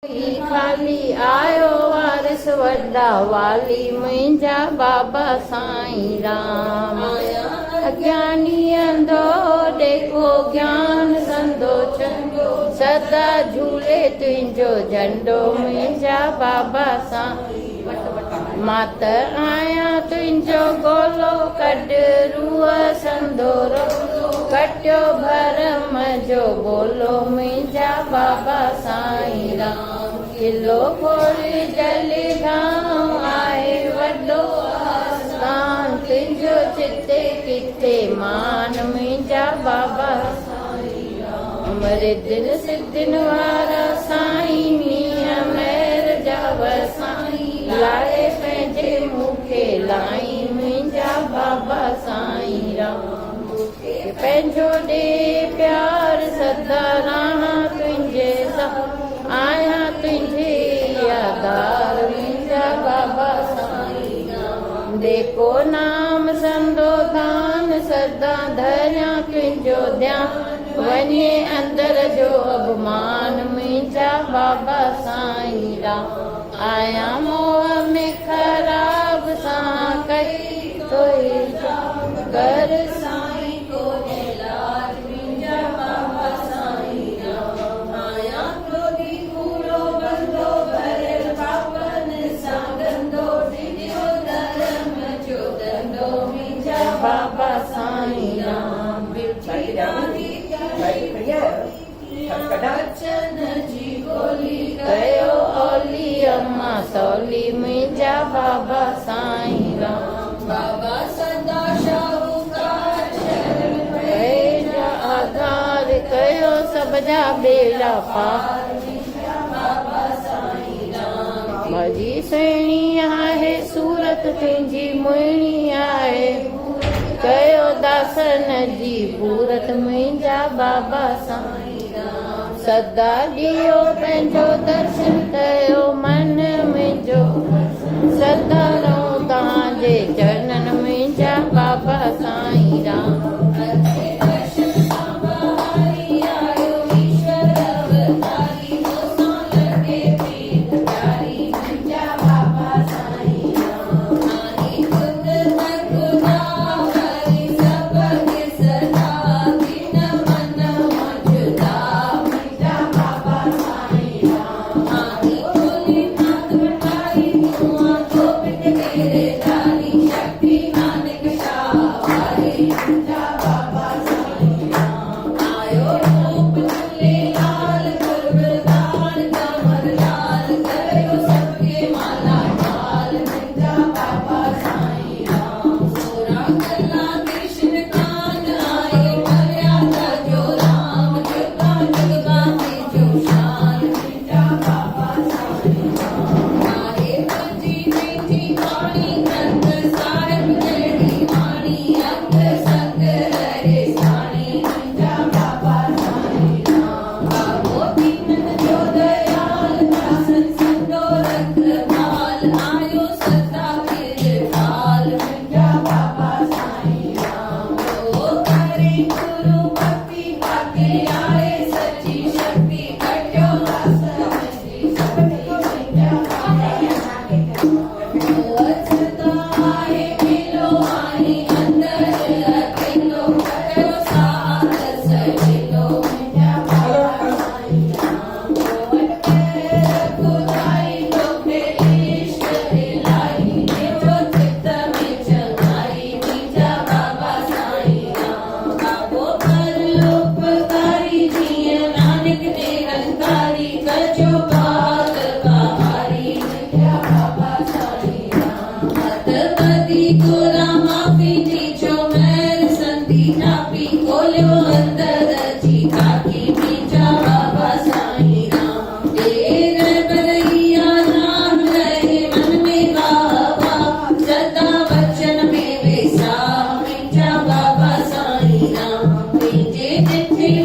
खाली आयो वारिस वॾा वाली मुंहिंजा बाबा साईं राम। अज्ञानी अंधो ॾेखो ज्ञान संदो चंदो सदा झूले तुंहिंजो झंडो मुंहिंजा बाबा साईं। मां त आहियां तुंहिंजो गोलो कढ रूह संदोरो कटियो भरम जो बोलो मुंहिंजा बाबा साईं राम। किलो खोड़ी जली गांव आहे वॾो आस्थान तुंहिंजो चिते किथे मान मुंहिंजा बाबा साईं राम। रिद्धिन सिद्धिन वारा साईं मीअं महर जा वसाईं लाहे पंहिंजे मूंखे लाई मुंहिंजा बाबा साईं राम। पंहिंजो ॾे प्यार सदा रहां तुंहिंजे सां आहियां तुंहिंजे यादार मुंहिंजा बाबा साईं राम। जेको नाम संदो दान सदा धरियां तुंहिंजो ध्यानु वञे अंदर जो अभिमान मुंहिंजा बाबा साईं राम। आहियां मोह में ख़राब सां कई तोई कर साईं कोने लाज मुंहिंजा बाबा साईं राम। आहियां क्रोधी कूड़ो बंदो भरियल पापनि सां गंदो ॾिजो धर्म जो धंधो मुंहिंजा बाबा साईं राम। अचन जी गोली कयो औली अम्मा सौली मुंहिंजा बाबा साईं राम। बाबा सदा शाहूकार शरण पंहिंजा आधार कयो सभ जा बेड़ा पार मुंहिंजा बाबा साईं राम। मुंहिंजी सुहिणी आहे सूरत तुंहिंजी मुहिणी आहे कयो दासन जी पूरत मुंहिंजा बाबा साईं राम। सदा ॾियो पंहिंजो दर्शन कयो मन मुंहिंजो सदा रहो तव्हांजे चरणनि मुंहिंजा बाबा साईं राम।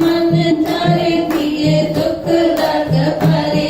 मन धरे दिए दुख दर्द भरे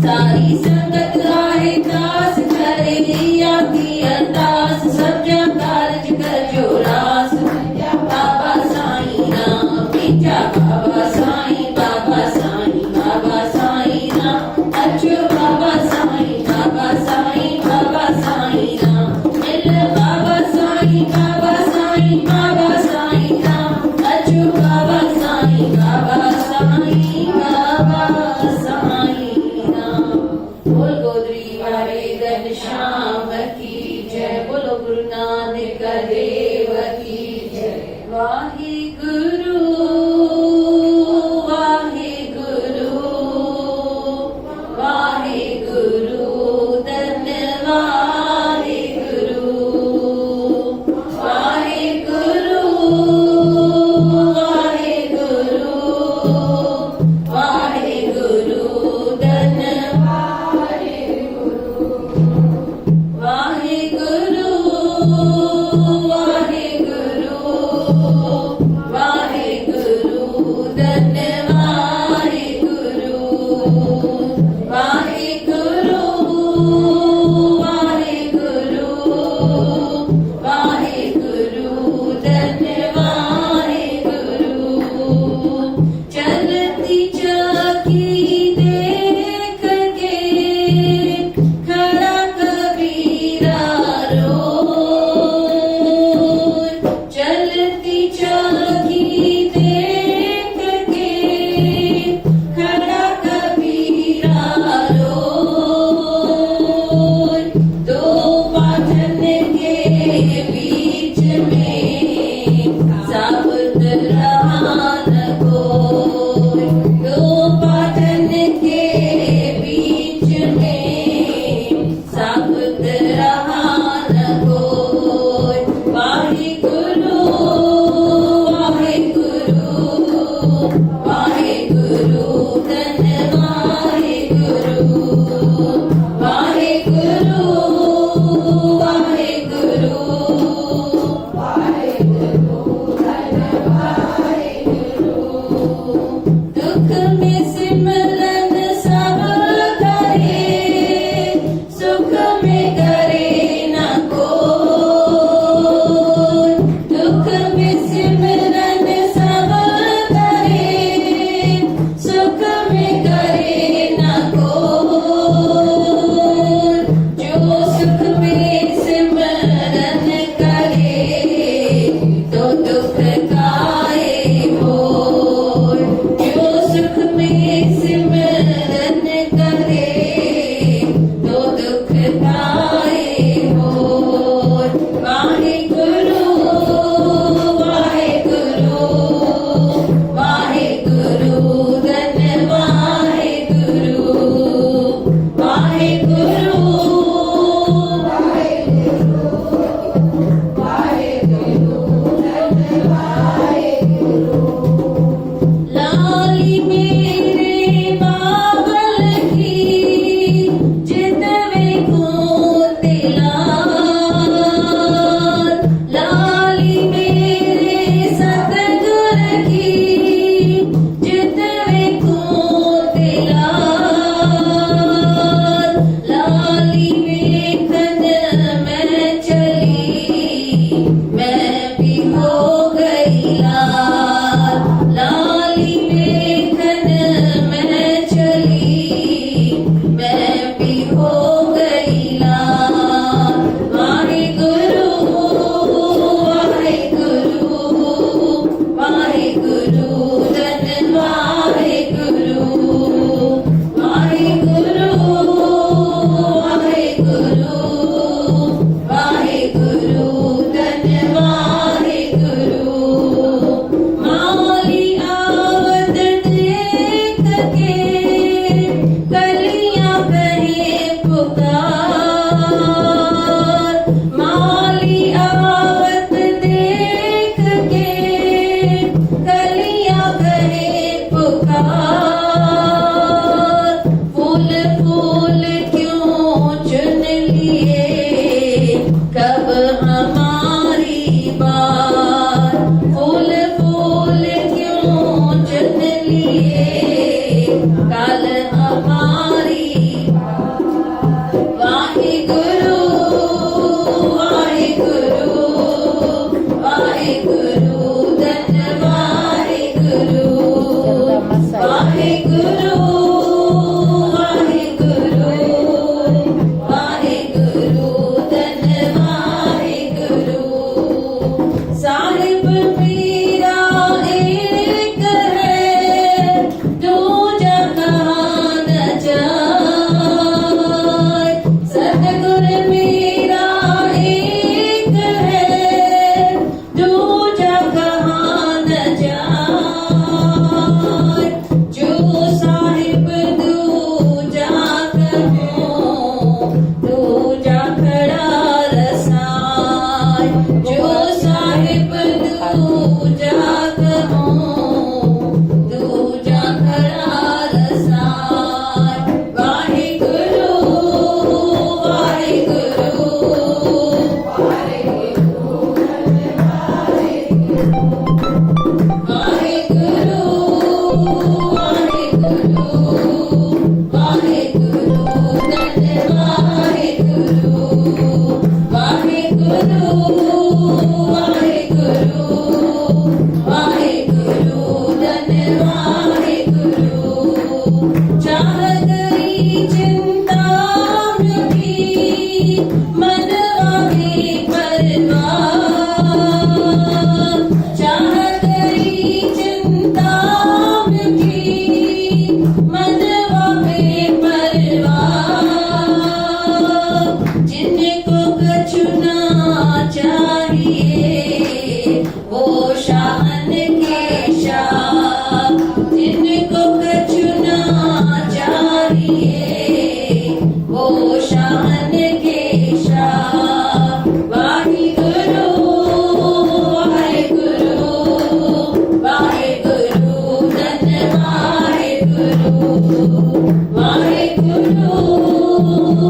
सारी संगत आए दास करे दिया की अरदास सब जन कारज कर जो रास बाबा साईं राम पीछा बाबा साईं बाबा साईं राम अचो बाबा साईं बाबा साईं राम मिल बाबा साईं राम अचो बाबा साईं राम बोल गोदरी वाले गण श्याम की जय बोलो गुरु नानक देव की जय वाहे गुरु वाहे गुरु वाहे गुरु धन्यवाद गुरु वाहे गुरु वाहे गुरु वाहे गुरु धन्यवाद वाहे गुरु वाहे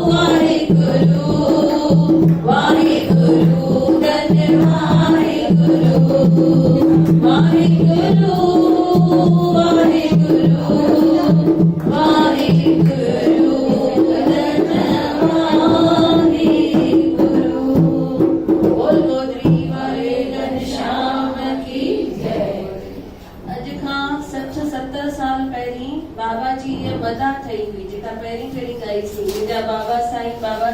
वाहिगुरु वाहिगुरु धन वाहिगुरु वाहिगुरु वाहिगुरु वाहिगुरु धन वाहिगुरु। बोल गोदरी वाले घनश्याम की जय। अज खां 60-70 साल पहिरीं बाबा जी ये मदा ठही हुई जेका पहिरीं पहिरीं ॻाई सी मुंहिंजा बाबा साईं बाबा